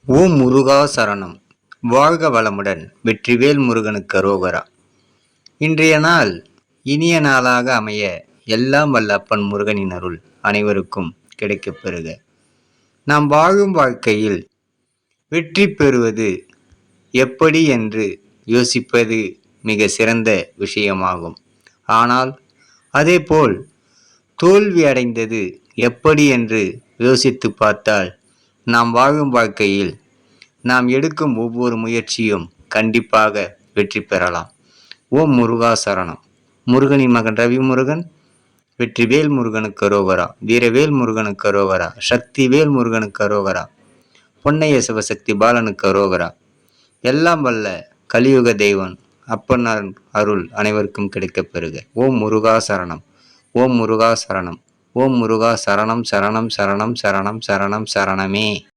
ஓம் முருகா சரணம். வாழ்க வளமுடன். வெற்றிவேல் முருகனுக்கு அரோகரா. இன்றைய நாள் இனிய நாளாக அமைய எல்லாம் வல்ல அப்பன் முருகனின் அருள் அனைவருக்கும் கிடைக்கப் பெறுக. நாம் வாழும் வாழ்க்கையில் வெற்றி பெறுவது எப்படி என்று யோசிப்பது மிக சிறந்த விஷயமாகும். ஆனால் அதேபோல் தோல்வி அடைந்தது எப்படி என்று யோசித்து பார்த்தால் நாம் வாழும் வாழ்க்கையில் நாம் எடுக்கும் ஒவ்வொரு முயற்சியும் கண்டிப்பாக வெற்றி பெறலாம். ஓம் முருகா சரணம். முருகனின் மகன் ரவி முருகன். வெற்றிவேல் முருகனுக்கு அரோகரா. வீரவேல் முருகனுக்கு அரோகரா. சக்திவேல் முருகனுக்கு அரோகரா. பொன்னைய சிவசக்தி பாலனுக்கு அரோகரா. எல்லாம் வல்ல கலியுக தெய்வன் அப்பன் அருள் அனைவருக்கும் கிடைக்கப் பெறுக. ஓம் முருகா சரணம். ஓம் முருகா சரணம். ஓம் முருகா சரணம் சரணம் சரணம் சரணம் சரணம் சரணமே.